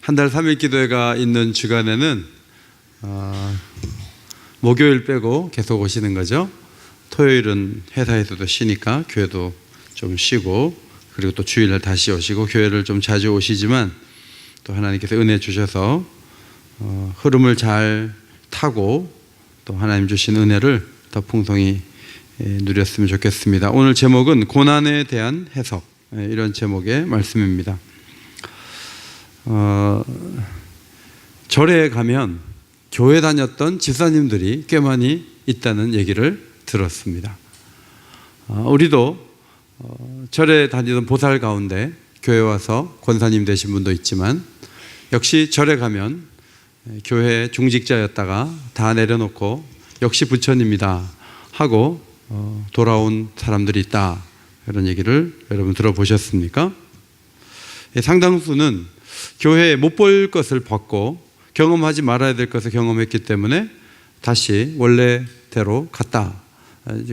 한 달 3일 기도회가 있는 주간에는 목요일 빼고 계속 오시는 거죠. 토요일은 회사에서도 쉬니까 교회도 좀 쉬고, 그리고 또 주일날 다시 오시고, 교회를 좀 자주 오시지만 또 하나님께서 은혜 주셔서 흐름을 잘 타고 또 하나님 주신 은혜를 더 풍성히 누렸으면 좋겠습니다. 오늘 제목은 고난에 대한 해석, 이런 제목의 말씀입니다. 절에 가면 교회 다녔던 집사님들이 꽤 많이 있다는 얘기를 들었습니다. 우리도 절에 다니던 보살 가운데 교회 와서 권사님 되신 분도 있지만, 역시 절에 가면 교회 중직자였다가 다 내려놓고 역시 부처님이다 하고 돌아온 사람들이 있다, 이런 얘기를 여러분 들어보셨습니까? 상당수는 교회에 못 볼 것을 봤고 경험하지 말아야 될 것을 경험했기 때문에 다시 원래대로 갔다,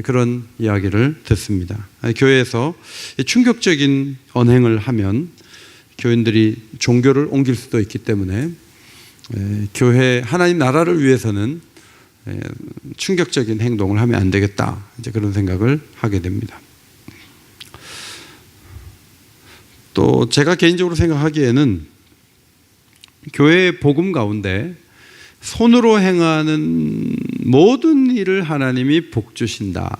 그런 이야기를 듣습니다. 교회에서 충격적인 언행을 하면 교인들이 종교를 옮길 수도 있기 때문에 교회 하나님 나라를 위해서는 충격적인 행동을 하면 안 되겠다, 이제 그런 생각을 하게 됩니다. 또 제가 개인적으로 생각하기에는 교회의 복음 가운데 손으로 행하는 모든 일을 하나님이 복 주신다,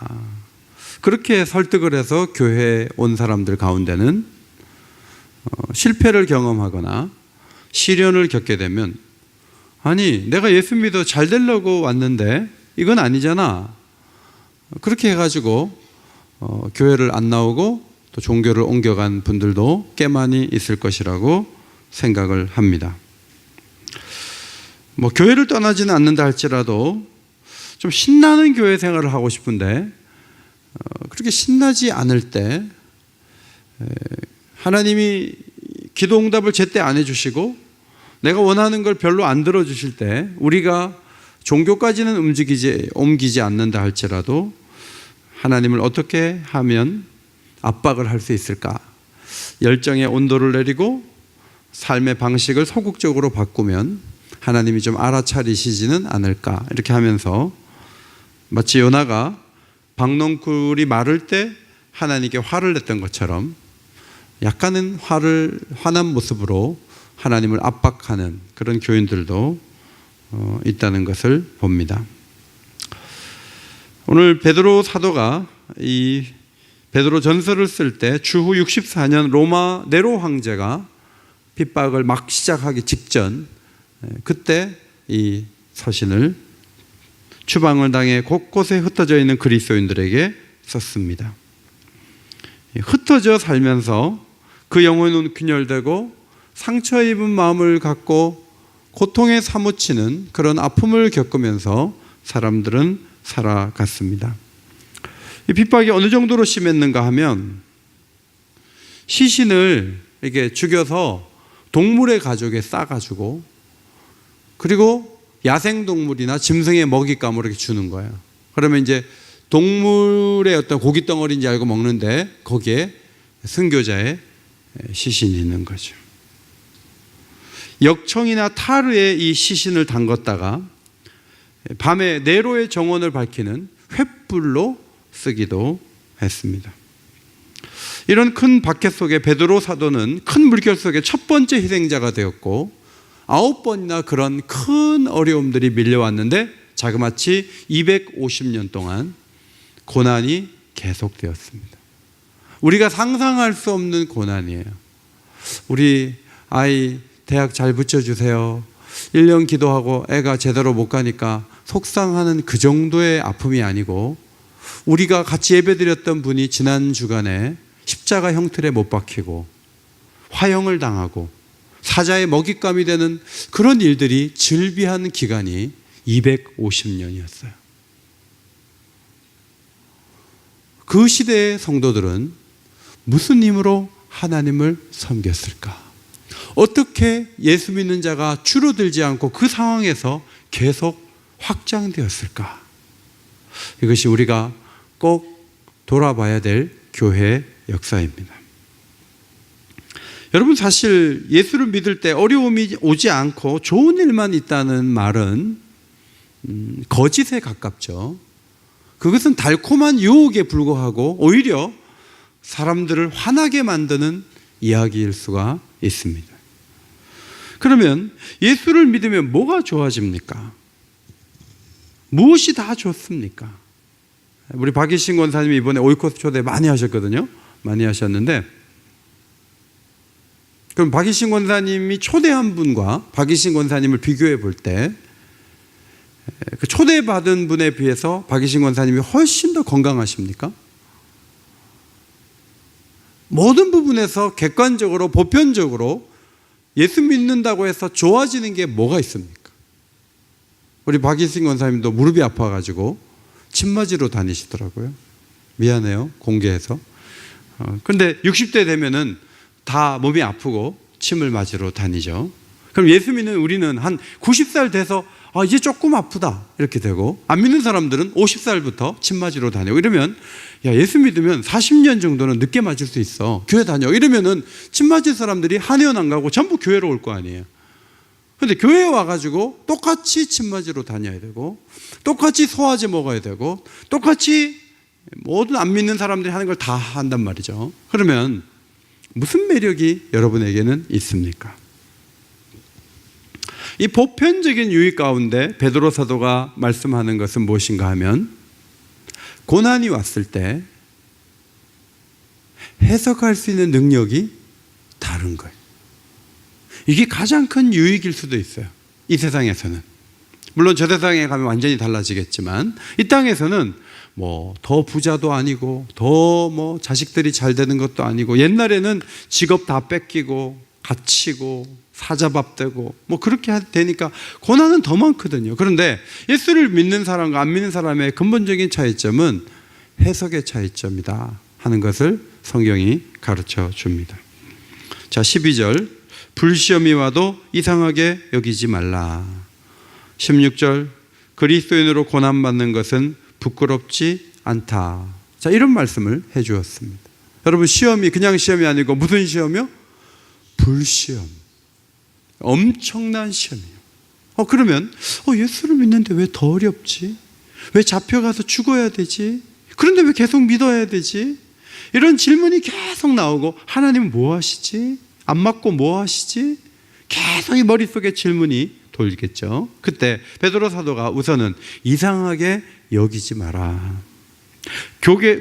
그렇게 설득을 해서 교회에 온 사람들 가운데는 실패를 경험하거나 시련을 겪게 되면, 아니 내가 예수 믿어 잘 되려고 왔는데 이건 아니잖아, 그렇게 해가지고 교회를 안 나오고 또 종교를 옮겨간 분들도 꽤 많이 있을 것이라고 생각을 합니다. 교회를 떠나지는 않는다 할지라도 좀 신나는 교회 생활을 하고 싶은데 그렇게 신나지 않을 때 하나님이 기도 응답을 제때 안 해주시고 내가 원하는 걸 별로 안 들어주실 때 우리가 종교까지는 옮기지 않는다 할지라도 하나님을 어떻게 하면 압박을 할 수 있을까? 열정의 온도를 내리고 삶의 방식을 소극적으로 바꾸면 하나님이 좀 알아차리시지는 않을까, 이렇게 하면서 마치 요나가 박농쿨이 마를 때 하나님께 화를 냈던 것처럼 약간은 화난 모습으로 하나님을 압박하는 그런 교인들도 있다는 것을 봅니다. 오늘 베드로 사도가 이 베드로 전서를 쓸 때 주후 64년 로마 네로 황제가 핍박을 막 시작하기 직전, 그때 이 서신을 추방을 당해 곳곳에 흩어져 있는 그리스도인들에게 썼습니다. 흩어져 살면서 그 영혼은 균열되고 상처 입은 마음을 갖고 고통에 사무치는 그런 아픔을 겪으면서 사람들은 살아갔습니다. 이 핍박이 어느 정도로 심했는가 하면 시신을 이렇게 죽여서 동물의 가죽에 싸가지고, 그리고 야생동물이나 짐승의 먹잇감으로 이렇게 주는 거예요. 그러면 이제 동물의 어떤 고깃덩어리인지 알고 먹는데 거기에 순교자의 시신이 있는 거죠. 역청이나 타르에 이 시신을 담궜다가 밤에 네로의 정원을 밝히는 횃불로 쓰기도 했습니다. 이런 큰 박해 속에 베드로 사도는 큰 물결 속에 첫 번째 희생자가 되었고 9번이나 그런 큰 어려움들이 밀려왔는데 자그마치 250년 동안 고난이 계속되었습니다. 우리가 상상할 수 없는 고난이에요. 우리 아이 대학 잘 붙여주세요. 1년 기도하고 애가 제대로 못 가니까 속상하는 그 정도의 아픔이 아니고, 우리가 같이 예배드렸던 분이 지난 주간에 십자가 형틀에 못 박히고 화형을 당하고 사자의 먹잇감이 되는 그런 일들이 즐비한 기간이 250년이었어요. 그 시대의 성도들은 무슨 힘으로 하나님을 섬겼을까? 어떻게 예수 믿는 자가 줄어들지 않고 그 상황에서 계속 확장되었을까? 이것이 우리가 꼭 돌아봐야 될 교회의 역사입니다. 여러분, 사실 예수를 믿을 때 어려움이 오지 않고 좋은 일만 있다는 말은 거짓에 가깝죠. 그것은 달콤한 유혹에 불과하고 오히려 사람들을 화나게 만드는 이야기일 수가 있습니다. 그러면 예수를 믿으면 뭐가 좋아집니까? 무엇이 다 좋습니까? 우리 박이신 권사님이 이번에 오이코스 초대 많이 하셨거든요. 많이 하셨는데, 그럼 박이신 권사님이 초대한 분과 박이신 권사님을 비교해 볼 때 그 초대받은 분에 비해서 박이신 권사님이 훨씬 더 건강하십니까? 모든 부분에서 객관적으로 보편적으로 예수 믿는다고 해서 좋아지는 게 뭐가 있습니까? 우리 박이신 권사님도 무릎이 아파가지고 침 맞으러 다니시더라고요. 미안해요, 공개해서. 근데 60대 되면은 다 몸이 아프고 침을 맞으러 다니죠. 그럼 예수 믿는 우리는 한 90살 돼서 이제 조금 아프다 이렇게 되고, 안 믿는 사람들은 50살부터 침 맞으러 다니고, 이러면 예수 믿으면 40년 정도는 늦게 맞을 수 있어, 교회 다녀, 이러면은 침 맞을 사람들이 한의원 안 가고 전부 교회로 올 거 아니에요. 근데 교회에 와가지고 똑같이 침 맞으러 다녀야 되고, 똑같이 소화제 먹어야 되고, 똑같이 모든 안 믿는 사람들이 하는 걸 다 한단 말이죠. 그러면 무슨 매력이 여러분에게는 있습니까? 이 보편적인 유익 가운데 베드로 사도가 말씀하는 것은 무엇인가 하면, 고난이 왔을 때 해석할 수 있는 능력이 다른 거예요. 이게 가장 큰 유익일 수도 있어요. 이 세상에서는. 물론 저 세상에 가면 완전히 달라지겠지만, 이 땅에서는 뭐 더 부자도 아니고 더 뭐 자식들이 잘 되는 것도 아니고, 옛날에는 직업 다 뺏기고 갇히고 사자밥 되고 뭐 그렇게 되니까 고난은 더 많거든요. 그런데 예수를 믿는 사람과 안 믿는 사람의 근본적인 차이점은 해석의 차이점이다 하는 것을 성경이 가르쳐 줍니다. 자, 12절, 불시험이 와도 이상하게 여기지 말라. 16절, 그리스도인으로 고난받는 것은 부끄럽지 않다. 자, 이런 말씀을 해 주었습니다. 여러분, 시험이 그냥 시험이 아니고 무슨 시험이요? 불시험. 엄청난 시험이에요. 그러면 예수를 믿는데 왜 더 어렵지? 왜 잡혀가서 죽어야 되지? 그런데 왜 계속 믿어야 되지? 이런 질문이 계속 나오고, 하나님은 뭐 하시지? 안 맞고 뭐 하시지? 계속 이 머릿속에 질문이 돌겠죠. 그때 베드로 사도가 우선은 이상하게 여기지 마라.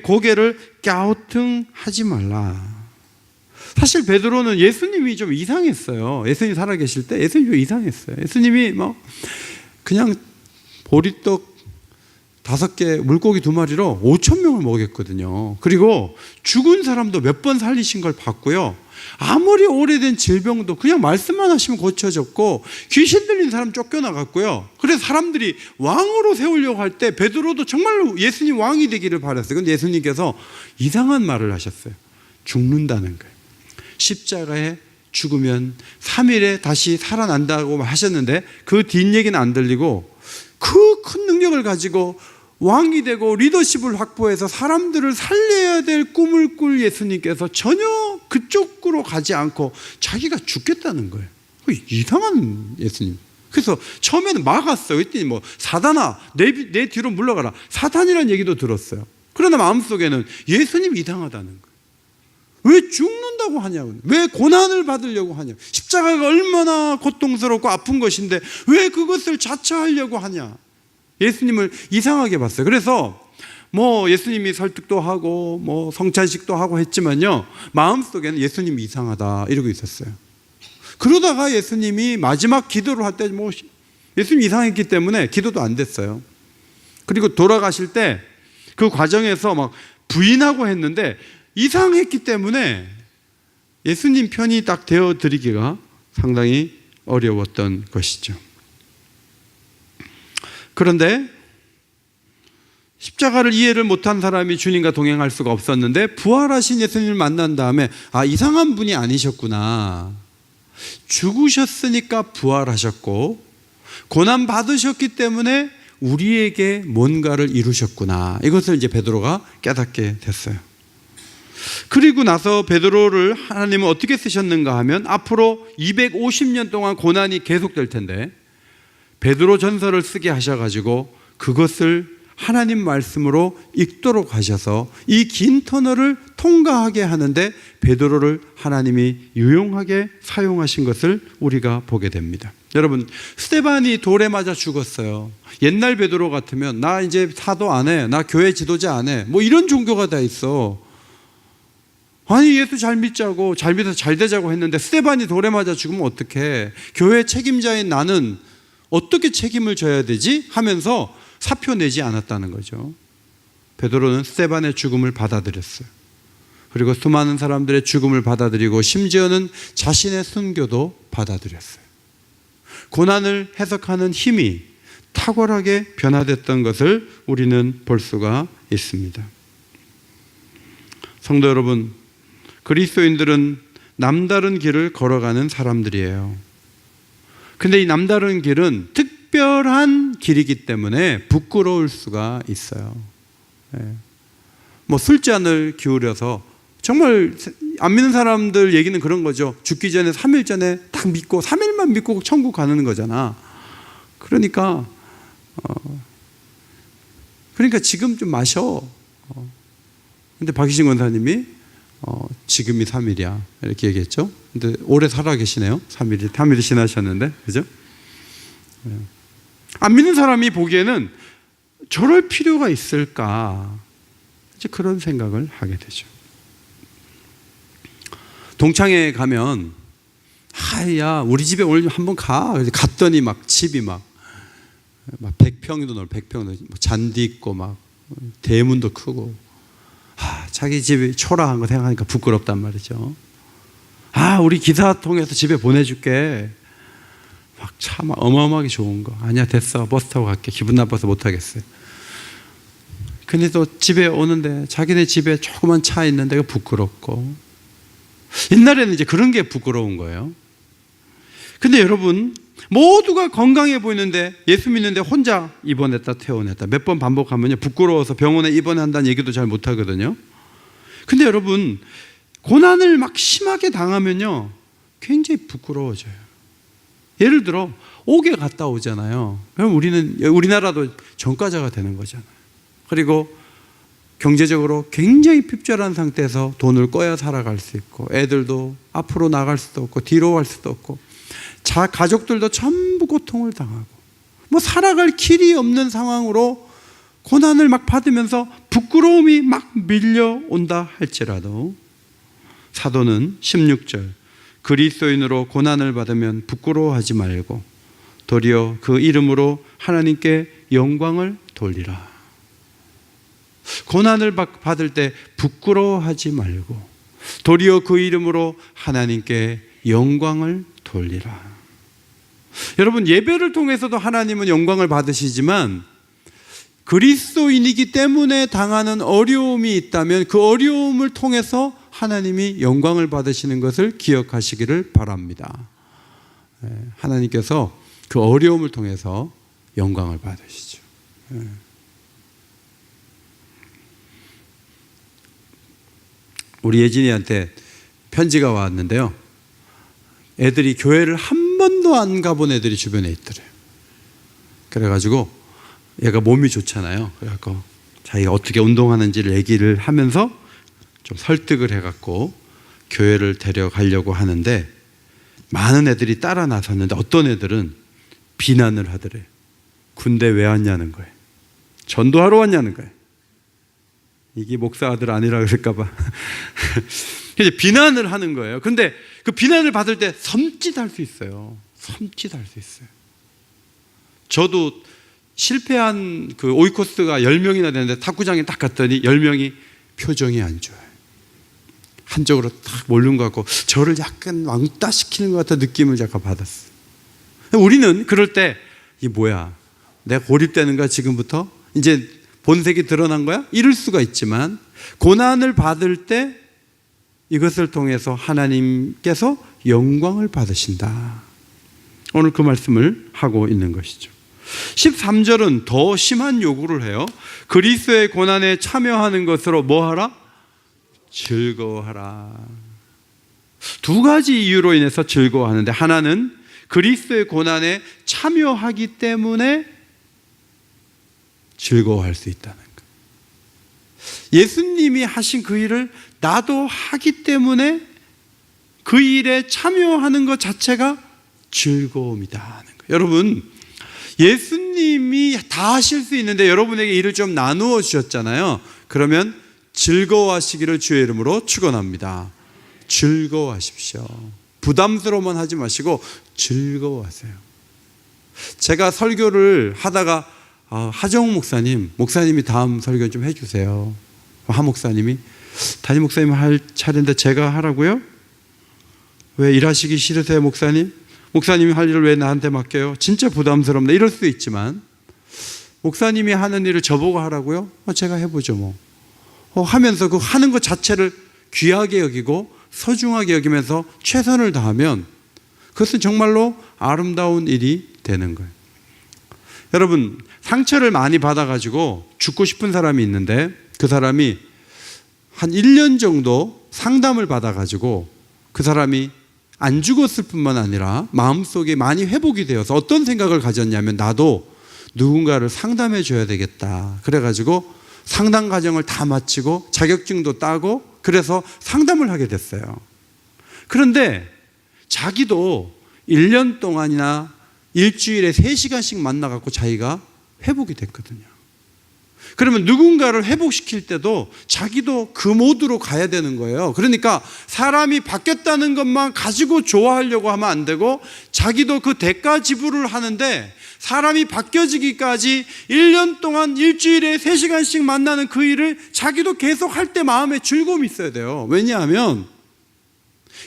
고개를 갸우뚱하지 말라. 사실 베드로는 예수님이 좀 이상했어요. 예수님 살아계실 때 예수님이 좀 이상했어요. 예수님이 그냥 보리떡 5개, 물고기 2마리로 5,000명을 먹였거든요. 그리고 죽은 사람도 몇 번 살리신 걸 봤고요. 아무리 오래된 질병도 그냥 말씀만 하시면 고쳐졌고, 귀신 들린 사람 쫓겨나갔고요. 그래서 사람들이 왕으로 세우려고 할 때 베드로도 정말로 예수님 왕이 되기를 바랐어요. 근데 예수님께서 이상한 말을 하셨어요. 죽는다는 거예요. 십자가에 죽으면 3일에 다시 살아난다고 하셨는데, 그 뒷얘기는 안 들리고, 그 큰 능력을 가지고 왕이 되고 리더십을 확보해서 사람들을 살려야 될 꿈을 꿀 예수님께서 전혀 그쪽으로 가지 않고 자기가 죽겠다는 거예요. 이상한 예수님. 그래서 처음에는 막았어요. 그랬더니 사단아, 내 뒤로 물러가라. 사탄이라는 얘기도 들었어요. 그러나 마음속에는 예수님 이상하다는 거예요. 왜 죽는다고 하냐고, 왜 고난을 받으려고 하냐, 십자가가 얼마나 고통스럽고 아픈 것인데 왜 그것을 자처하려고 하냐. 예수님을 이상하게 봤어요. 그래서 예수님이 설득도 하고 성찬식도 하고 했지만요, 마음속에는 예수님이 이상하다 이러고 있었어요. 그러다가 예수님이 마지막 기도를 할 때 예수님이 이상했기 때문에 기도도 안 됐어요. 그리고 돌아가실 때 그 과정에서 부인하고 했는데, 이상했기 때문에 예수님 편이 딱 되어드리기가 상당히 어려웠던 것이죠. 그런데 십자가를 이해를 못한 사람이 주님과 동행할 수가 없었는데, 부활하신 예수님을 만난 다음에 이상한 분이 아니셨구나, 죽으셨으니까 부활하셨고 고난 받으셨기 때문에 우리에게 뭔가를 이루셨구나, 이것을 이제 베드로가 깨닫게 됐어요. 그리고 나서 베드로를 하나님은 어떻게 쓰셨는가 하면 앞으로 250년 동안 고난이 계속될 텐데 베드로 전서를 쓰게 하셔가지고 그것을 하나님 말씀으로 읽도록 하셔서 이 긴 터널을 통과하게 하는데 베드로를 하나님이 유용하게 사용하신 것을 우리가 보게 됩니다. 여러분, 스데반이 돌에 맞아 죽었어요. 옛날 베드로 같으면 나 이제 사도 안 해, 나 교회 지도자 안 해, 뭐 이런 종교가 다 있어. 아니 예수 잘 믿자고, 잘 믿어서 잘 되자고 했는데 스데반이 돌에 맞아 죽으면 어떡해, 교회 책임자인 나는 어떻게 책임을 져야 되지 하면서 사표 내지 않았다는 거죠. 베드로는 스데반의 죽음을 받아들였어요. 그리고 수많은 사람들의 죽음을 받아들이고 심지어는 자신의 순교도 받아들였어요. 고난을 해석하는 힘이 탁월하게 변화됐던 것을 우리는 볼 수가 있습니다. 성도 여러분, 그리스도인들은 남다른 길을 걸어가는 사람들이에요. 근데 이 남다른 길은 특별한 길이기 때문에 부끄러울 수가 있어요. 뭐 술잔을 기울여서 정말 안 믿는 사람들 얘기는 그런 거죠. 죽기 전에 3일 전에 딱 믿고 3일만 믿고 천국 가는 거잖아. 그러니까 지금 좀 마셔. 근데 박희신 권사님이 지금이 3일이야 이렇게 얘기했죠. 근데 오래 살아 계시네요. 3일이 지나셨는데, 그죠? 안 믿는 사람이 보기에는 저럴 필요가 있을까, 이제 그런 생각을 하게 되죠. 동창회 가면 야 우리 집에 오늘 한번 가. 갔더니 막 집이 막 100평도 넘어, 100평도 잔디 있고 막 대문도 크고, 자기 집이 초라한 거 생각하니까 부끄럽단 말이죠. 우리 기사 통해서 집에 보내줄게. 막 차 막 어마어마하게 좋은 거. 아니야 됐어, 버스 타고 갈게. 기분 나빠서 못 하겠어요. 근데 또 집에 오는데 자기네 집에 조그만 차 있는 데가 부끄럽고, 옛날에는 이제 그런 게 부끄러운 거예요. 근데 여러분, 모두가 건강해 보이는데 예수 믿는데 혼자 입원했다 퇴원했다 몇 번 반복하면요 부끄러워서 병원에 입원한다는 얘기도 잘 못하거든요. 근데 여러분, 고난을 막 심하게 당하면요 굉장히 부끄러워져요. 예를 들어 옥에 갔다 오잖아요. 그럼 우리나라도 전과자가 되는 거잖아요. 그리고 경제적으로 굉장히 핍절한 상태에서 돈을 꿔야 살아갈 수 있고, 애들도 앞으로 나갈 수도 없고 뒤로 갈 수도 없고, 가족들도 전부 고통을 당하고, 뭐 살아갈 길이 없는 상황으로 고난을 막 받으면서 부끄러움이 막 밀려온다 할지라도 사도는 16절 그리스도인으로 고난을 받으면 부끄러워하지 말고 도리어 그 이름으로 하나님께 영광을 돌리라. 고난을 받을 때 부끄러워하지 말고 도리어 그 이름으로 하나님께 영광을 돌리라. 여러분, 예배를 통해서도 하나님은 영광을 받으시지만 그리스도인이기 때문에 당하는 어려움이 있다면 그 어려움을 통해서 하나님이 영광을 받으시는 것을 기억하시기를 바랍니다. 하나님께서 그 어려움을 통해서 영광을 받으시죠. 우리 예진이한테 편지가 왔는데요, 애들이 교회를 한 번도 안 가본 애들이 주변에 있더래요. 그래가지고 얘가 몸이 좋잖아요. 그래갖고 자기가 어떻게 운동하는지를 얘기를 하면서 좀 설득을 해갖고 교회를 데려가려고 하는데 많은 애들이 따라 나섰는데 어떤 애들은 비난을 하더래요. 군대 왜 왔냐는 거예요. 전도하러 왔냐는 거예요. 이게 목사 아들 아니라 그럴까봐. 이제 비난을 하는 거예요. 근데 그 비난을 받을 때 섬찟할 수 있어요. 섬찟할 수 있어요. 저도 실패한 그 오이코스가 10명이나 되는데 탁구장에 딱 갔더니 10명이 표정이 안 좋아요. 한쪽으로 딱 몰린 것 같고 저를 약간 왕따시키는 것 같은 느낌을 잠깐 받았어요. 우리는 그럴 때 이게 뭐야, 내가 고립되는가 지금부터? 이제 본색이 드러난 거야? 이럴 수가 있지만 고난을 받을 때 이것을 통해서 하나님께서 영광을 받으신다. 오늘 그 말씀을 하고 있는 것이죠. 13절은 더 심한 요구를 해요. 그리스도의 고난에 참여하는 것으로 뭐 하라? 즐거워하라. 두 가지 이유로 인해서 즐거워하는데, 하나는 그리스도의 고난에 참여하기 때문에 즐거워할 수 있다는 것. 예수님이 하신 그 일을 나도 하기 때문에 그 일에 참여하는 것 자체가 즐거움이다 하는 것. 여러분, 예수님이 다 하실 수 있는데 여러분에게 일을 좀 나누어 주셨잖아요. 그러면 즐거워하시기를 주의 이름으로 축원합니다. 즐거워하십시오. 부담스러워만 하지 마시고 즐거워하세요. 제가 설교를 하다가 하정우 목사님이 다음 설교 좀 해주세요. 하 목사님이, 담임 목사님 할 차례인데 제가 하라고요? 왜 일하시기 싫으세요, 목사님? 목사님이 할 일을 왜 나한테 맡겨요? 진짜 부담스럽네. 이럴 수도 있지만, 목사님이 하는 일을 저보고 하라고요? 제가 해보죠 뭐. 하면서 그 하는 것 자체를 귀하게 여기고 소중하게 여기면서 최선을 다하면 그것은 정말로 아름다운 일이 되는 거예요. 여러분, 상처를 많이 받아가지고 죽고 싶은 사람이 있는데, 그 사람이 한 1년 정도 상담을 받아가지고 그 사람이 안 죽었을 뿐만 아니라 마음속에 많이 회복이 되어서 어떤 생각을 가졌냐면, 나도 누군가를 상담해 줘야 되겠다. 그래가지고 상담 과정을 다 마치고 자격증도 따고 그래서 상담을 하게 됐어요. 그런데 자기도 1년 동안이나 일주일에 3시간씩 만나갖고 자기가 회복이 됐거든요. 그러면 누군가를 회복시킬 때도 자기도 그 모드로 가야 되는 거예요. 그러니까 사람이 바뀌었다는 것만 가지고 좋아하려고 하면 안 되고, 자기도 그 대가 지불을 하는데 사람이 바뀌어지기까지 1년 동안 일주일에 3시간씩 만나는 그 일을 자기도 계속 할 때 마음에 즐거움이 있어야 돼요. 왜냐하면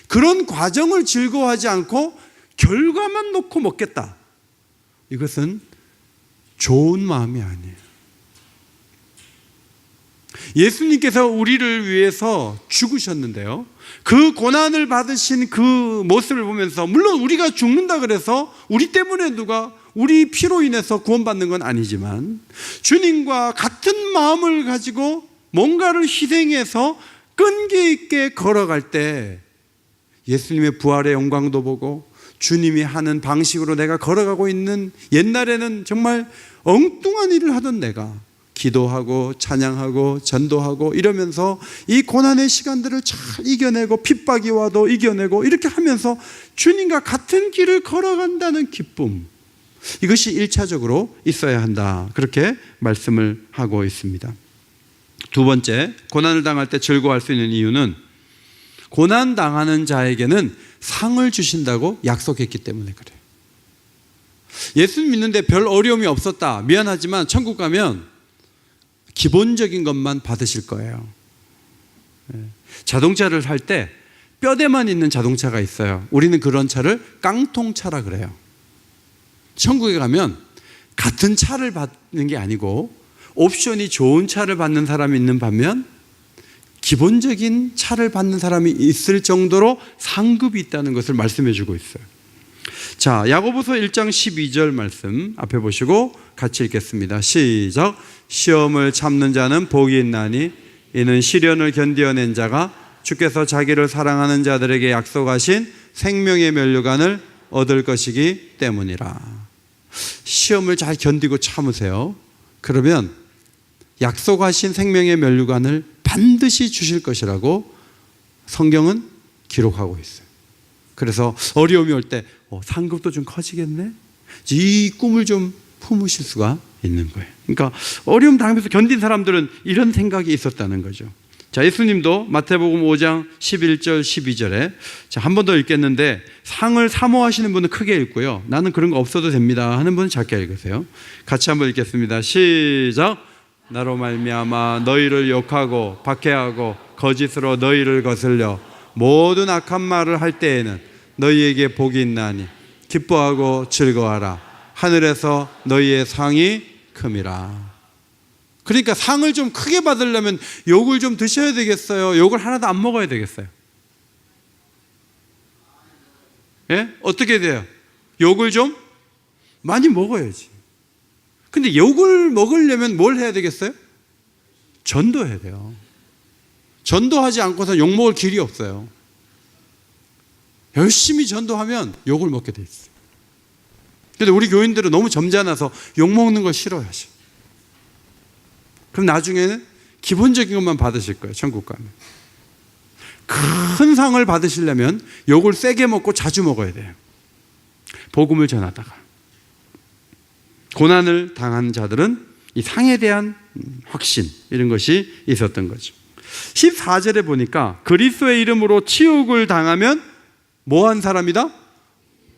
그런 과정을 즐거워하지 않고 결과만 놓고 먹겠다, 이것은 좋은 마음이 아니에요. 예수님께서 우리를 위해서 죽으셨는데요, 그 고난을 받으신 그 모습을 보면서, 물론 우리가 죽는다 그래서 우리 때문에 누가 우리 피로 인해서 구원받는 건 아니지만, 주님과 같은 마음을 가지고 뭔가를 희생해서 끈기 있게 걸어갈 때 예수님의 부활의 영광도 보고, 주님이 하는 방식으로 내가 걸어가고 있는, 옛날에는 정말 엉뚱한 일을 하던 내가 기도하고 찬양하고 전도하고 이러면서 이 고난의 시간들을 잘 이겨내고, 핍박이 와도 이겨내고, 이렇게 하면서 주님과 같은 길을 걸어간다는 기쁨, 이것이 1차적으로 있어야 한다, 그렇게 말씀을 하고 있습니다. 두 번째, 고난을 당할 때 즐거워할 수 있는 이유는 고난당하는 자에게는 상을 주신다고 약속했기 때문에 그래요. 예수 믿는데 별 어려움이 없었다, 미안하지만 천국 가면 기본적인 것만 받으실 거예요. 자동차를 살 때 뼈대만 있는 자동차가 있어요. 우리는 그런 차를 깡통차라 그래요. 천국에 가면 같은 차를 받는 게 아니고 옵션이 좋은 차를 받는 사람이 있는 반면 기본적인 차를 받는 사람이 있을 정도로 상급이 있다는 것을 말씀해 주고 있어요. 자, 야고보서 1장 12절 말씀 앞에 보시고 같이 읽겠습니다. 시작. 시험을 참는 자는 복이 있나니 이는 시련을 견디어낸 자가 주께서 자기를 사랑하는 자들에게 약속하신 생명의 면류관을 얻을 것이기 때문이라. 시험을 잘 견디고 참으세요. 그러면 약속하신 생명의 면류관을 반드시 주실 것이라고 성경은 기록하고 있어요. 그래서 어려움이 올 때 상급도 좀 커지겠네, 이 꿈을 좀 품으실 수가 있는 거예요. 그러니까 어려움 당하면서 견딘 사람들은 이런 생각이 있었다는 거죠. 자, 예수님도 마태복음 5장 11절 12절에 한 번 더 읽겠는데, 상을 사모하시는 분은 크게 읽고요, 나는 그런 거 없어도 됩니다 하는 분은 작게 읽으세요. 같이 한번 읽겠습니다. 시작. 나로 말미암아 너희를 욕하고 박해하고 거짓으로 너희를 거슬려 모든 악한 말을 할 때에는 너희에게 복이 있나니 기뻐하고 즐거워하라. 하늘에서 너희의 상이 큼이라. 그러니까 상을 좀 크게 받으려면 욕을 좀 드셔야 되겠어요? 욕을 하나도 안 먹어야 되겠어요? 예? 어떻게 돼요? 욕을 좀 많이 먹어야지. 근데 욕을 먹으려면 뭘 해야 되겠어요? 전도해야 돼요. 전도하지 않고서 욕먹을 길이 없어요. 열심히 전도하면 욕을 먹게 돼 있어요. 근데 우리 교인들은 너무 점잖아서 욕먹는 걸 싫어하셔. 그럼 나중에는 기본적인 것만 받으실 거예요. 천국 가면. 큰 상을 받으시려면 욕을 세게 먹고 자주 먹어야 돼요. 복음을 전하다가. 고난을 당한 자들은 이 상에 대한 확신, 이런 것이 있었던 거죠. 14절에 보니까 그리스도의 이름으로 치욕을 당하면 뭐한 사람이다?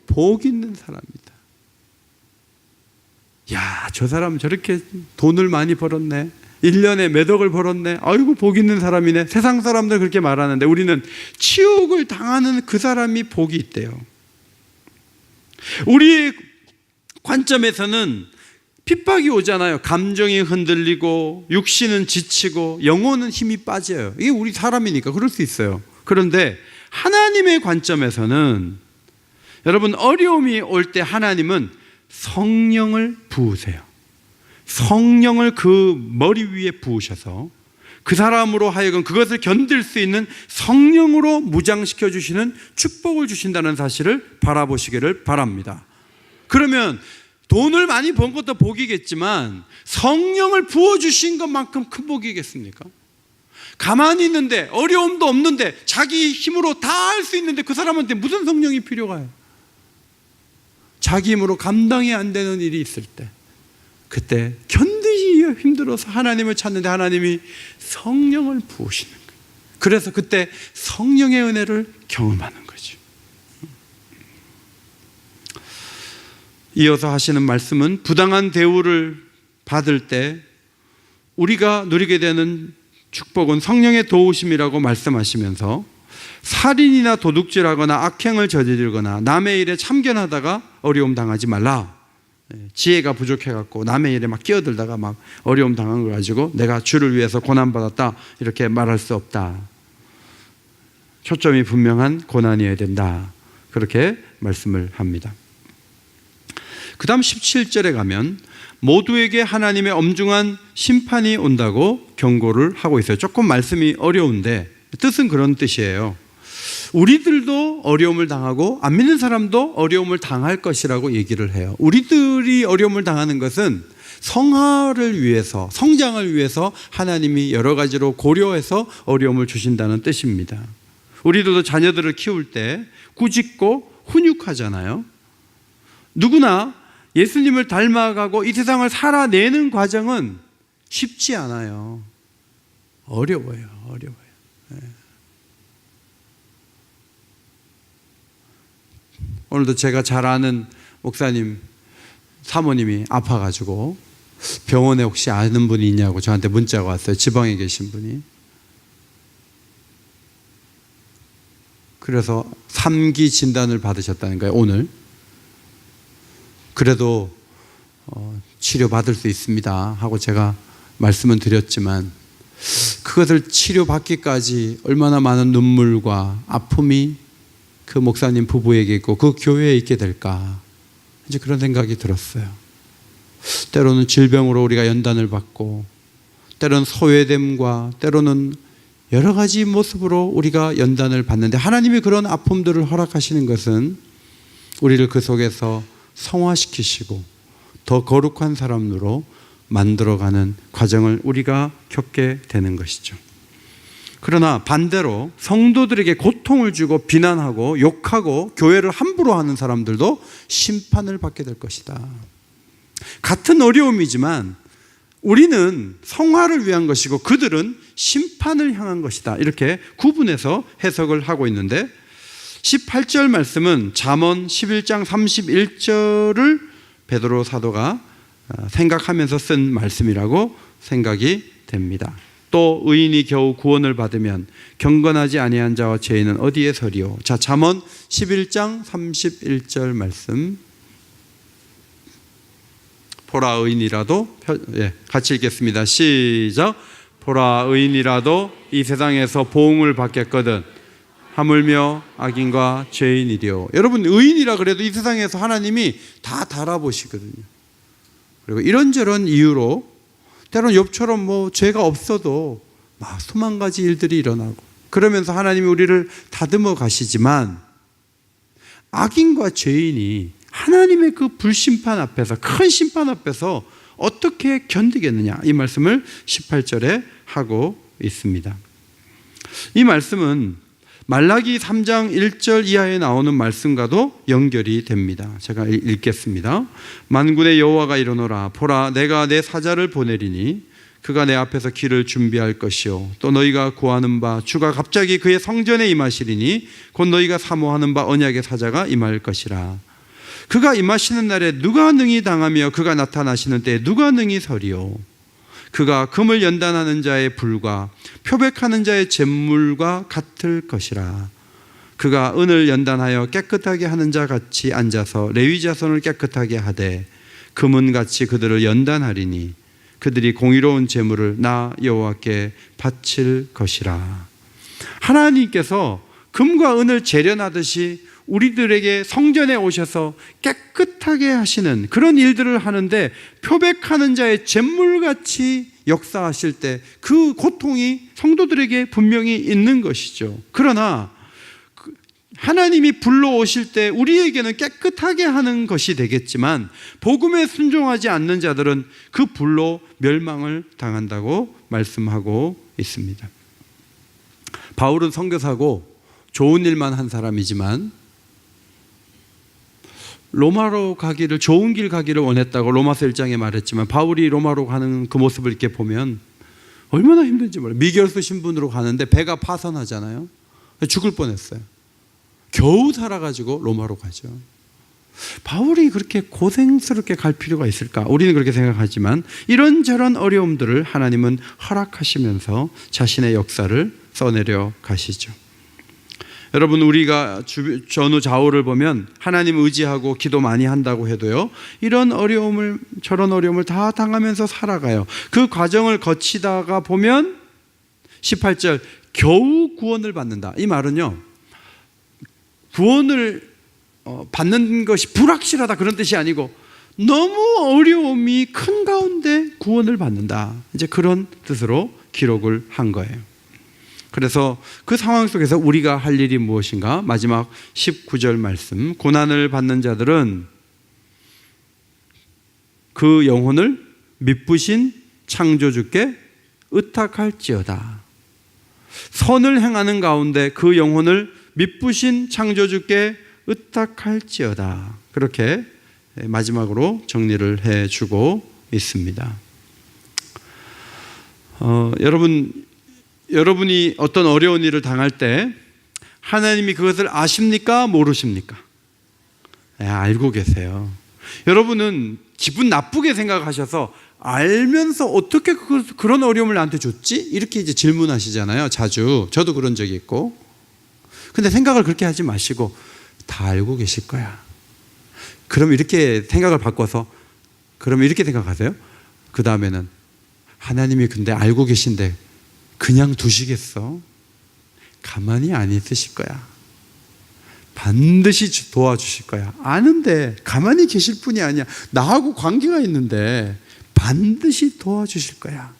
복 있는 사람이다. 야, 저 사람 저렇게 돈을 많이 벌었네. 1년에 몇 억을 벌었네. 아이고, 복 있는 사람이네. 세상 사람들 그렇게 말하는데 우리는 치욕을 당하는 그 사람이 복이 있대요. 우리 관점에서는 핍박이 오잖아요. 감정이 흔들리고 육신은 지치고 영혼은 힘이 빠져요. 이게 우리 사람이니까 그럴 수 있어요. 그런데 하나님의 관점에서는 여러분, 어려움이 올 때 하나님은 성령을 부으세요. 성령을 그 머리 위에 부으셔서 그 사람으로 하여금 그것을 견딜 수 있는 성령으로 무장시켜 주시는 축복을 주신다는 사실을 바라보시기를 바랍니다. 그러면 돈을 많이 번 것도 복이겠지만 성령을 부어주신 것만큼 큰 복이겠습니까? 가만히 있는데, 어려움도 없는데, 자기 힘으로 다 할 수 있는데 그 사람한테 무슨 성령이 필요가요? 자기 힘으로 감당이 안 되는 일이 있을 때, 그때 견디기 힘들어서 하나님을 찾는데 하나님이 성령을 부으시는 거예요. 그래서 그때 성령의 은혜를 경험하는 거죠. 이어서 하시는 말씀은 부당한 대우를 받을 때 우리가 누리게 되는 축복은 성령의 도우심이라고 말씀하시면서 살인이나 도둑질하거나 악행을 저지르거나 남의 일에 참견하다가 어려움 당하지 말라. 지혜가 부족해갖고 남의 일에 막 끼어들다가 막 어려움 당한 걸 가지고 내가 주를 위해서 고난받았다 이렇게 말할 수 없다. 초점이 분명한 고난이어야 된다. 그렇게 말씀을 합니다. 그 다음 17절에 가면 모두에게 하나님의 엄중한 심판이 온다고 경고를 하고 있어요. 조금 말씀이 어려운데 뜻은 그런 뜻이에요. 우리들도 어려움을 당하고 안 믿는 사람도 어려움을 당할 것이라고 얘기를 해요. 우리들이 어려움을 당하는 것은 성화를 위해서, 성장을 위해서 하나님이 여러 가지로 고려해서 어려움을 주신다는 뜻입니다. 우리들도 자녀들을 키울 때 꾸짖고 훈육하잖아요. 누구나 예수님을 닮아가고 이 세상을 살아내는 과정은 쉽지 않아요. 어려워요. 네. 오늘도 제가 잘 아는 목사님 사모님이 아파가지고 병원에 혹시 아는 분이 있냐고 저한테 문자가 왔어요. 지방에 계신 분이. 그래서 3기 진단을 받으셨다는 거예요, 오늘. 그래도 치료받을 수 있습니다 하고 제가 말씀은 드렸지만 그것을 치료받기까지 얼마나 많은 눈물과 아픔이 그 목사님 부부에게 있고 그 교회에 있게 될까, 이제 그런 생각이 들었어요. 때로는 질병으로 우리가 연단을 받고 때로는 소외됨과 때로는 여러 가지 모습으로 우리가 연단을 받는데 하나님이 그런 아픔들을 허락하시는 것은 우리를 그 속에서 성화시키시고 더 거룩한 사람으로 만들어가는 과정을 우리가 겪게 되는 것이죠. 그러나 반대로 성도들에게 고통을 주고 비난하고 욕하고 교회를 함부로 하는 사람들도 심판을 받게 될 것이다. 같은 어려움이지만 우리는 성화를 위한 것이고 그들은 심판을 향한 것이다. 이렇게 구분해서 해석을 하고 있는데 18절 말씀은 잠언 11장 31절을 베드로 사도가 생각하면서 쓴 말씀이라고 생각이 됩니다. 또 의인이 겨우 구원을 받으면 경건하지 아니한 자와 죄인은 어디에 서리요. 자, 잠언 11장 31절 말씀 보라 의인이라도, 같이 읽겠습니다. 시작. 보라 의인이라도 이 세상에서 보응을 받겠거든 하물며 악인과 죄인이리요. 여러분, 의인이라 그래도 이 세상에서 하나님이 다 달아보시거든요. 그리고 이런저런 이유로 때로는 욥처럼 뭐 죄가 없어도 막 수만 가지 일들이 일어나고, 그러면서 하나님이 우리를 다듬어 가시지만 악인과 죄인이 하나님의 그 불심판 앞에서, 큰 심판 앞에서 어떻게 견디겠느냐, 이 말씀을 18절에 하고 있습니다. 이 말씀은 말라기 3장 1절 이하에 나오는 말씀과도 연결이 됩니다. 제가 읽겠습니다. 만군의 여호와가 이르노라. 보라, 내가 내 사자를 보내리니 그가 내 앞에서 길을 준비할 것이요, 또 너희가 구하는 바 주가 갑자기 그의 성전에 임하시리니 곧 너희가 사모하는 바 언약의 사자가 임할 것이라. 그가 임하시는 날에 누가 능히 당하며 그가 나타나시는 때에 누가 능히 서리요. 그가 금을 연단하는 자의 불과 표백하는 자의 잿물과 같을 것이라. 그가 은을 연단하여 깨끗하게 하는 자 같이 앉아서 레위 자손을 깨끗하게 하되 금은같이 그들을 연단하리니 그들이 공의로운 제물을 나 여호와께 바칠 것이라. 하나님께서 금과 은을 재련하듯이 우리들에게 성전에 오셔서 깨끗하게 하시는 그런 일들을 하는데, 표백하는 자의 잿물같이 역사하실 때 그 고통이 성도들에게 분명히 있는 것이죠. 그러나 하나님이 불러오실 때 우리에게는 깨끗하게 하는 것이 되겠지만, 복음에 순종하지 않는 자들은 그 불로 멸망을 당한다고 말씀하고 있습니다. 바울은 선교사고 좋은 일만 한 사람이지만 로마로 가기를, 좋은 길 가기를 원했다고 로마서 1장에 말했지만, 바울이 로마로 가는 그 모습을 이렇게 보면 얼마나 힘든지 몰라요. 미결수 신분으로 가는데 배가 파선하잖아요. 죽을 뻔했어요. 겨우 살아가지고 로마로 가죠. 바울이 그렇게 고생스럽게 갈 필요가 있을까? 우리는 그렇게 생각하지만 이런저런 어려움들을 하나님은 허락하시면서 자신의 역사를 써내려 가시죠. 여러분, 우리가 전후 좌우를 보면 하나님 의지하고 기도 많이 한다고 해도요, 이런 어려움을, 저런 어려움을 다 당하면서 살아가요. 그 과정을 거치다가 보면 18절, 겨우 구원을 받는다. 이 말은요, 구원을 받는 것이 불확실하다 그런 뜻이 아니고 너무 어려움이 큰 가운데 구원을 받는다, 이제 그런 뜻으로 기록을 한 거예요. 그래서 그 상황 속에서 우리가 할 일이 무엇인가? 마지막 19절 말씀, 고난을 받는 자들은 그 영혼을 미쁘신 창조주께 의탁할지어다. 선을 행하는 가운데 그 영혼을 미쁘신 창조주께 의탁할지어다. 그렇게 마지막으로 정리를 해주고 있습니다. 여러분이 어떤 어려운 일을 당할 때 하나님이 그것을 아십니까? 모르십니까? 알고 계세요. 여러분은 기분 나쁘게 생각하셔서 알면서 어떻게 그런 어려움을 나한테 줬지? 이렇게 이제 질문하시잖아요. 자주. 저도 그런 적이 있고. 근데 생각을 그렇게 하지 마시고 다 알고 계실 거야. 그럼 이렇게 생각을 바꿔서, 그러면 이렇게 생각하세요. 그 다음에는 하나님이 근데 알고 계신데 그냥 두시겠어? 가만히 안 있으실 거야. 반드시 도와주실 거야. 아는데 가만히 계실 뿐이 아니야. 나하고 관계가 있는데 반드시 도와주실 거야.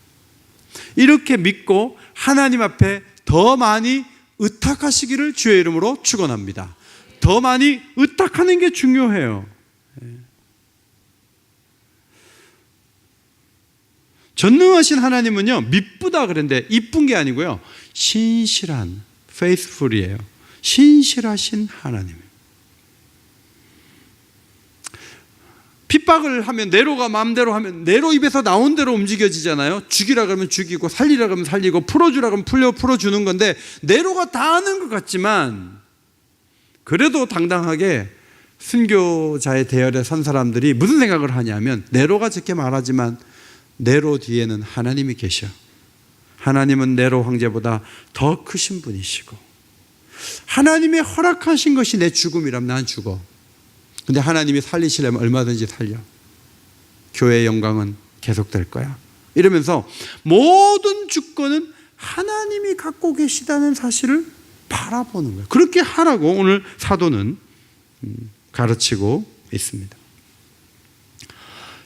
이렇게 믿고 하나님 앞에 더 많이 의탁하시기를 주의 이름으로 축원합니다. 더 많이 의탁하는 게 중요해요. 전능하신 하나님은요, 미쁘다 그랬는데 이쁜 게 아니고요, 신실한, faithful이에요. 신실하신 하나님이에요. 핍박을 하면, 네로가 마음대로 하면 네로 입에서 나온 대로 움직여지잖아요. 죽이라 그러면 죽이고, 살리라 그러면 살리고, 풀어주라 그러면 풀어주는 건데, 네로가 다 하는 것 같지만 그래도 당당하게 순교자의 대열에 선 사람들이 무슨 생각을 하냐면, 네로가 저렇게 말하지만 네로 뒤에는 하나님이 계셔. 하나님은 네로 황제보다 더 크신 분이시고, 하나님이 허락하신 것이 내 죽음이라면 난 죽어. 근데 하나님이 살리시려면 얼마든지 살려. 교회의 영광은 계속될 거야. 이러면서 모든 주권은 하나님이 갖고 계시다는 사실을 바라보는 거예요. 그렇게 하라고 오늘 사도는 가르치고 있습니다.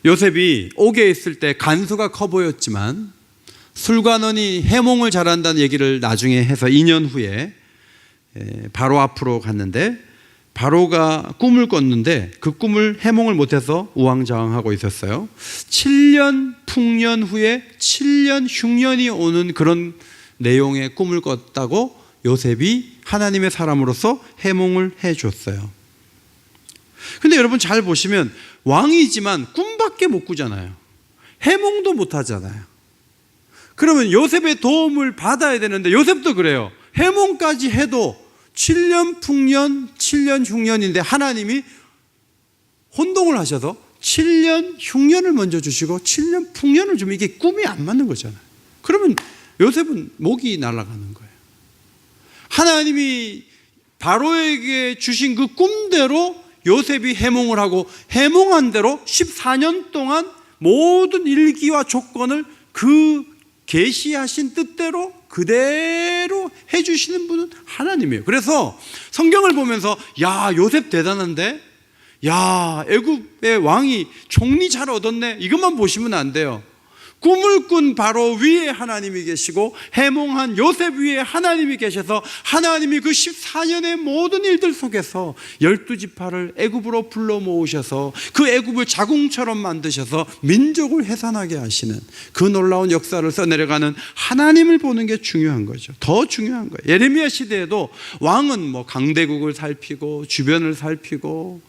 요셉이 옥에 있을 때 간수가 커 보였지만 술관원이 해몽을 잘한다는 얘기를 나중에 해서 2년 후에 바로 앞으로 갔는데 바로가 꿈을 꿨는데 그 꿈을 해몽을 못해서 우왕좌왕하고 있었어요. 7년 풍년 후에 7년 흉년이 오는 그런 내용의 꿈을 꿨다고 요셉이 하나님의 사람으로서 해몽을 해줬어요. 근데 여러분 잘 보시면 왕이지만 꿈밖에 못 꾸잖아요. 해몽도 못 하잖아요. 그러면 요셉의 도움을 받아야 되는데 요셉도 그래요. 해몽까지 해도 7년 풍년, 7년 흉년인데 하나님이 혼동을 하셔서 7년 흉년을 먼저 주시고 7년 풍년을 주면 이게 꿈이 안 맞는 거잖아요. 그러면 요셉은 목이 날아가는 거예요. 하나님이 바로에게 주신 그 꿈대로 요셉이 해몽을 하고 해몽한 대로 14년 동안 모든 일기와 조건을 그 계시하신 뜻대로 그대로 해주시는 분은 하나님이에요. 그래서 성경을 보면서 야, 요셉 대단한데? 야, 애굽의 왕이 총리 잘 얻었네. 이것만 보시면 안 돼요. 꿈을 꾼 바로 위에 하나님이 계시고 해몽한 요셉 위에 하나님이 계셔서 하나님이 그 14년의 모든 일들 속에서 12지파를 애굽으로 불러 모으셔서 그 애굽을 자궁처럼 만드셔서 민족을 해산하게 하시는 그 놀라운 역사를 써내려가는 하나님을 보는 게 중요한 거죠. 더 중요한 거예요. 예레미야 시대에도 왕은 뭐 강대국을 살피고 주변을 살피고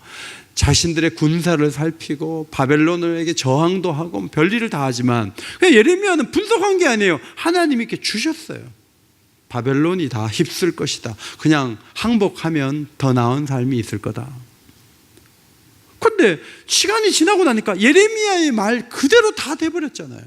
자신들의 군사를 살피고 바벨론에게 저항도 하고 별일을 다 하지만 그냥 예레미야는 분석한 게 아니에요. 하나님이 이렇게 주셨어요. 바벨론이 다 휩쓸 것이다. 그냥 항복하면 더 나은 삶이 있을 거다. 그런데 시간이 지나고 나니까 예레미야의 말 그대로 다 돼버렸잖아요.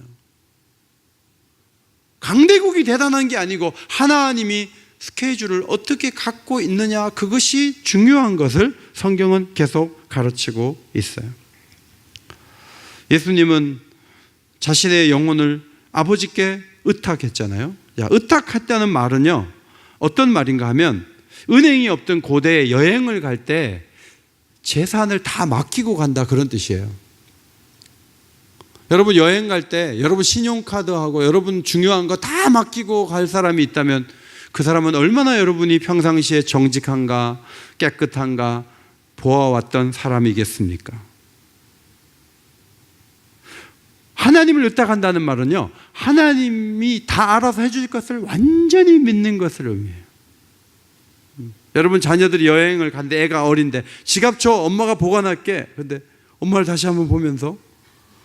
강대국이 대단한 게 아니고 하나님이 스케줄을 어떻게 갖고 있느냐, 그것이 중요한 것을 성경은 계속 가르치고 있어요. 예수님은 자신의 영혼을 아버지께 의탁했잖아요. 의탁했다는 말은요, 어떤 말인가 하면 은행이 없던 고대에 여행을 갈 때 재산을 다 맡기고 간다, 그런 뜻이에요. 여러분 여행 갈 때 여러분 신용카드하고 여러분 중요한 거 다 맡기고 갈 사람이 있다면 그 사람은 얼마나 여러분이 평상시에 정직한가 깨끗한가 보아왔던 사람이겠습니까? 하나님을 의탁한다는 말은요, 하나님이 다 알아서 해줄 것을 완전히 믿는 것을 의미해요. 여러분 자녀들이 여행을 갔는데 애가 어린데 지갑 줘, 엄마가 보관할게. 근데 엄마를 다시 한번 보면서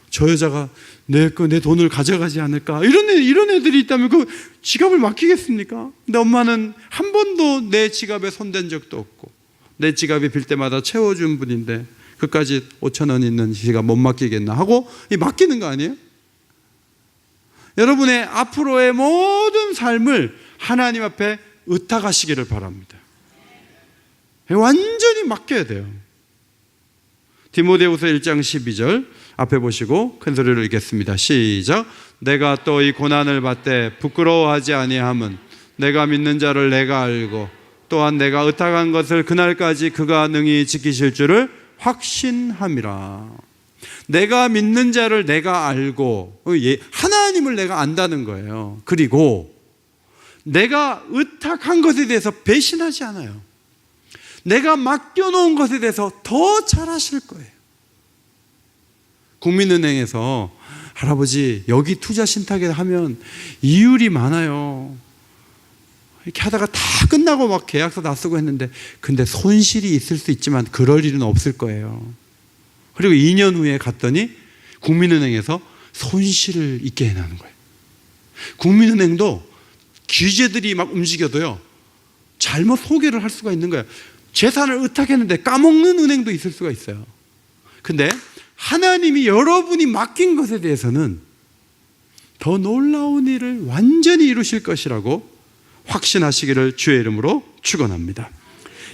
저 여자가 내 돈을 가져가지 않을까, 이런 애들이 있다면 그 지갑을 맡기겠습니까? 근데 엄마는 한 번도 내 지갑에 손댄 적도 없고 내 지갑에 빌 때마다 채워준 분인데 그까지 5,000원 있는 지갑 못 맡기겠나 하고 맡기는 거 아니에요? 여러분의 앞으로의 모든 삶을 하나님 앞에 의탁하시기를 바랍니다. 완전히 맡겨야 돼요. 디모데후서 1장 12절 앞에 보시고 큰 소리로 읽겠습니다. 시작. 내가 또 이 고난을 받되 부끄러워하지 아니함은 내가 믿는 자를 내가 알고 또한 내가 의탁한 것을 그날까지 그가 능히 지키실 줄을 확신함이라. 내가 믿는 자를 내가 알고, 하나님을 내가 안다는 거예요. 그리고 내가 의탁한 것에 대해서 배신하지 않아요. 내가 맡겨놓은 것에 대해서 더 잘하실 거예요. 국민은행에서 할아버지 여기 투자 신탁에 하면 이율이 많아요. 이렇게 하다가 다 끝나고 막 계약서 다 쓰고 했는데 근데 손실이 있을 수 있지만 그럴 일은 없을 거예요. 그리고 2년 후에 갔더니 국민은행에서 손실을 있게 해놓는 거예요. 국민은행도 규제들이 막 움직여도요, 잘못 소개를 할 수가 있는 거예요. 재산을 의탁했는데 까먹는 은행도 있을 수가 있어요. 근데 하나님이 여러분이 맡긴 것에 대해서는 더 놀라운 일을 완전히 이루실 것이라고 확신하시기를 주의 이름으로 축원합니다.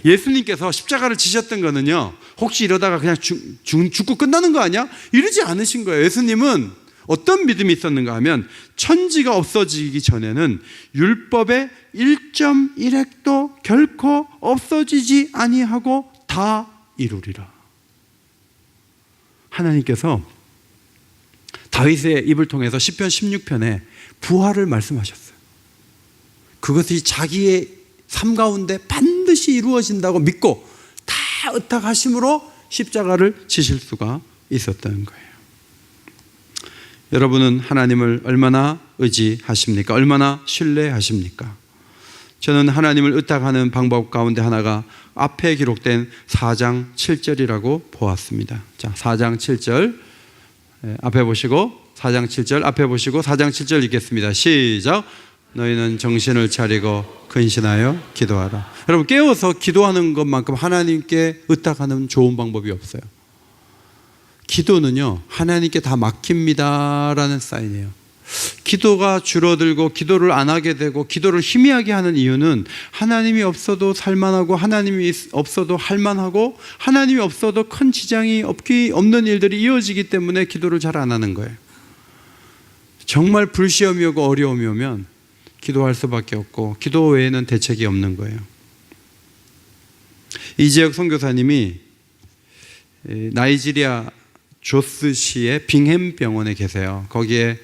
예수님께서 십자가를 지셨던 거는요, 혹시 이러다가 그냥 죽고 끝나는 거 아니야? 이러지 않으신 거예요. 예수님은 어떤 믿음이 있었는가 하면 천지가 없어지기 전에는 율법의 1.1획도 결코 없어지지 아니하고 다 이루리라. 하나님께서 다윗의 입을 통해서 시편 16편에 부활을 말씀하셨어요. 그것이 자기의 삶 가운데 반드시 이루어진다고 믿고 다 의탁하심으로 십자가를 지실 수가 있었던 거예요. 여러분은 하나님을 얼마나 의지하십니까? 얼마나 신뢰하십니까? 저는 하나님을 의탁하는 방법 가운데 하나가 앞에 기록된 4장 7절이라고 보았습니다. 자, 4장 7절 앞에 보시고 4장 7절 앞에 보시고 4장 7절 읽겠습니다. 시작. 너희는 정신을 차리고 근신하여 기도하라. 여러분, 깨워서 기도하는 것만큼 하나님께 의탁하는 좋은 방법이 없어요. 기도는요, 하나님께 다 맡깁니다라는 사인이에요. 기도가 줄어들고 기도를 안 하게 되고 기도를 희미하게 하는 이유는 하나님이 없어도 살만하고 하나님이 없어도 할만하고 하나님이 없어도 큰 지장이 없는 일들이 이어지기 때문에 기도를 잘 안 하는 거예요. 정말 불시험이 오고 어려움이 오면 기도할 수밖에 없고 기도 외에는 대책이 없는 거예요. 이재혁 선교사님이 나이지리아 조스시의 빙햄 병원에 계세요. 거기에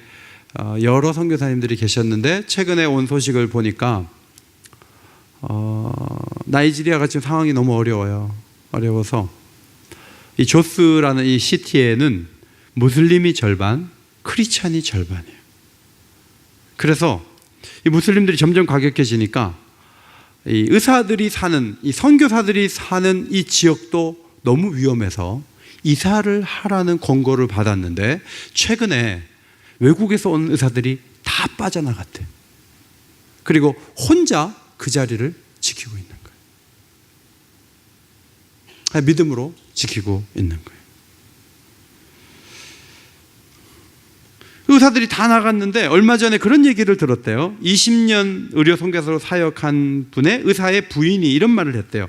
여러 선교사님들이 계셨는데 최근에 온 소식을 보니까 나이지리아가 지금 상황이 너무 어려워서 이 조스라는 이 시티에는 무슬림이 절반, 크리스찬이 절반이에요. 그래서 이 무슬림들이 점점 가격해지니까 이 의사들이 사는, 이 선교사들이 사는 이 지역도 너무 위험해서 이사를 하라는 권고를 받았는데 최근에 외국에서 온 의사들이 다 빠져나갔대. 그리고 혼자 그 자리를 지키고 있는 거예요. 믿음으로 지키고 있는 거예요. 의사들이 다 나갔는데 얼마 전에 그런 얘기를 들었대요. 20년 의료 선교사로 사역한 분의 의사의 부인이 이런 말을 했대요.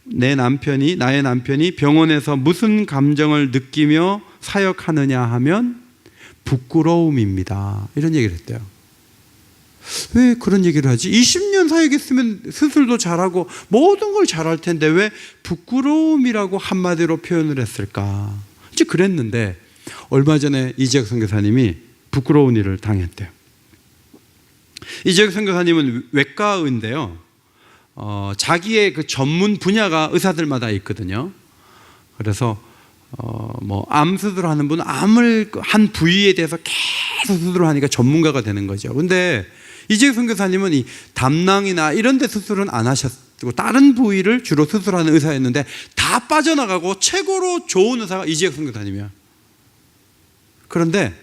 나의 남편이 병원에서 무슨 감정을 느끼며 사역하느냐 하면 부끄러움입니다. 이런 얘기를 했대요. 왜 그런 얘기를 하지? 20년 사역했으면 수술도 잘하고 모든 걸 잘할 텐데 왜 부끄러움이라고 한마디로 표현을 했을까? 이제 그랬는데 얼마 전에 이재혁 선교사님이 부끄러운 일을 당했대요. 이재혁 선교사님은 외과의인데요. 자기의 그 전문 분야가 의사들마다 있거든요. 그래서 암 수술하는 분은 암을 한 부위에 대해서 계속 수술을 하니까 전문가가 되는 거죠. 근데 이재혁 선교사님은 이 담낭이나 이런 데 수술은 안 하셨고 다른 부위를 주로 수술하는 의사였는데 다 빠져나가고 최고로 좋은 의사가 이재혁 선교사님이야. 그런데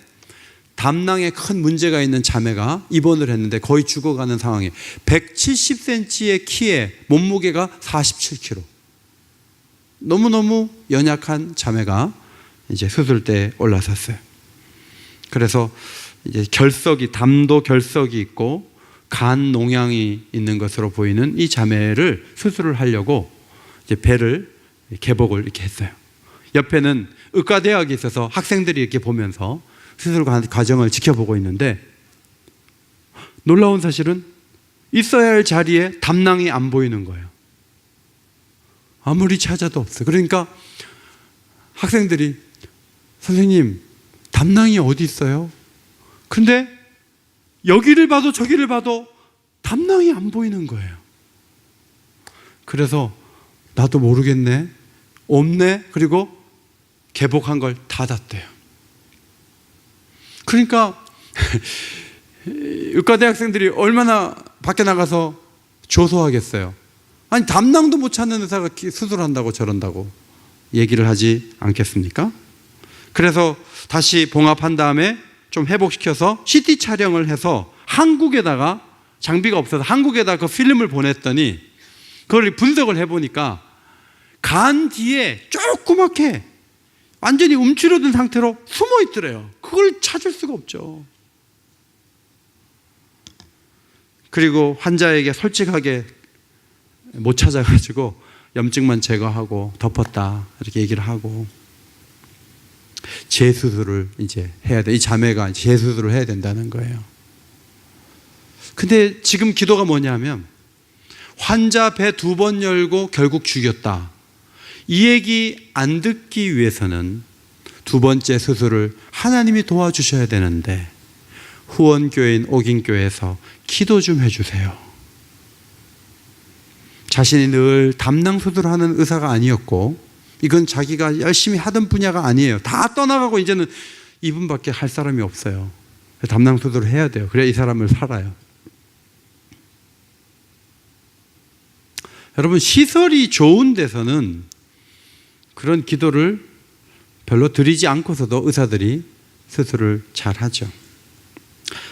담낭에 큰 문제가 있는 자매가 입원을 했는데 거의 죽어가는 상황이에요. 170cm의 키에 몸무게가 47kg. 너무너무 연약한 자매가 이제 수술대에 올라섰어요. 그래서 이제 담도 결석이 있고 간 농양이 있는 것으로 보이는 이 자매를 수술을 하려고 이제 배를 개복을 이렇게 했어요. 옆에는 의과대학이 있어서 학생들이 이렇게 보면서 수술 과정을 지켜보고 있는데 놀라운 사실은 있어야 할 자리에 담낭이 안 보이는 거예요. 아무리 찾아도 없어요. 그러니까 학생들이 선생님 담낭이 어디 있어요? 근데 여기를 봐도 저기를 봐도 담낭이 안 보이는 거예요. 그래서 나도 모르겠네, 없네, 그리고 개복한 걸 닫았대요. 그러니까 의과대학생들이 얼마나 밖에 나가서 조소하겠어요. 아니 담낭도 못 찾는 의사가 수술한다고 저런다고 얘기를 하지 않겠습니까? 그래서 다시 봉합한 다음에 좀 회복시켜서 CT 촬영을 해서 한국에다가, 장비가 없어서 한국에다가 그 필름을 보냈더니 그걸 분석을 해보니까 간 뒤에 조그맣게 완전히 움츠러든 상태로 숨어 있더래요. 그걸 찾을 수가 없죠. 그리고 환자에게 솔직하게 못 찾아가지고 염증만 제거하고 덮었다 이렇게 얘기를 하고 재수술을 이제 해야 돼. 이 자매가 재수술을 해야 된다는 거예요. 근데 지금 기도가 뭐냐면 환자 배 2번 열고 결국 죽였다. 이 얘기 안 듣기 위해서는 두 번째 수술을 하나님이 도와주셔야 되는데 후원교회인 옥인교회에서 기도 좀 해주세요. 자신이 늘 담낭 수술하는 의사가 아니었고 이건 자기가 열심히 하던 분야가 아니에요. 다 떠나가고 이제는 이분밖에 할 사람이 없어요. 담낭 수술을 해야 돼요. 그래야 이 사람을 살아요. 여러분, 시설이 좋은 데서는 그런 기도를 별로 드리지 않고서도 의사들이 수술을 잘 하죠.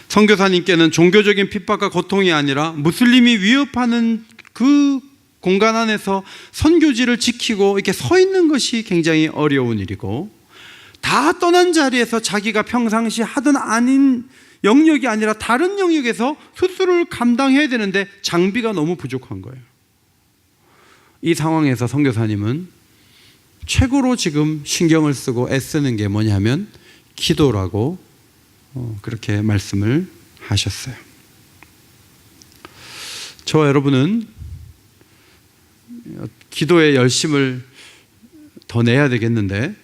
선교사님께는 종교적인 핍박과 고통이 아니라 무슬림이 위협하는 그 공간 안에서 선교지를 지키고 이렇게 서 있는 것이 굉장히 어려운 일이고, 다 떠난 자리에서 자기가 평상시 하던 아닌 영역이 아니라 다른 영역에서 수술을 감당해야 되는데 장비가 너무 부족한 거예요. 이 상황에서 선교사님은 최고로 지금 신경을 쓰고 애쓰는 게 뭐냐면 기도라고 그렇게 말씀을 하셨어요. 저와 여러분은 기도의 열심을 더 내야 되겠는데,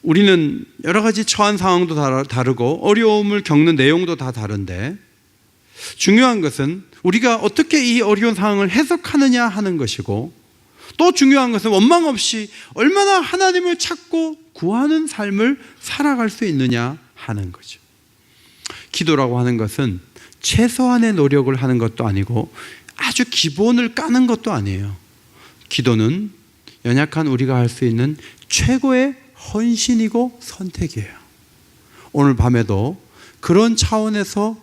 우리는 여러 가지 처한 상황도 다르고 어려움을 겪는 내용도 다 다른데, 중요한 것은 우리가 어떻게 이 어려운 상황을 해석하느냐 하는 것이고, 또 중요한 것은 원망 없이 얼마나 하나님을 찾고 구하는 삶을 살아갈 수 있느냐 하는 거죠. 기도라고 하는 것은 최소한의 노력을 하는 것도 아니고 아주 기본을 까는 것도 아니에요. 기도는 연약한 우리가 할 수 있는 최고의 헌신이고 선택이에요. 오늘 밤에도 그런 차원에서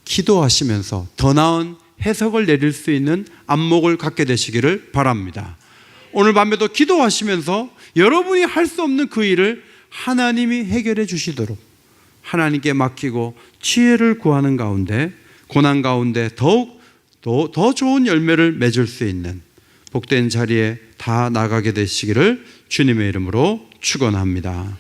기도하시면서 더 나은 해석을 내릴 수 있는 안목을 갖게 되시기를 바랍니다. 오늘 밤에도 기도하시면서 여러분이 할 수 없는 그 일을 하나님이 해결해 주시도록 하나님께 맡기고 지혜를 구하는 가운데, 고난 가운데 더욱 더 좋은 열매를 맺을 수 있는 복된 자리에 다 나가게 되시기를 주님의 이름으로 축원합니다.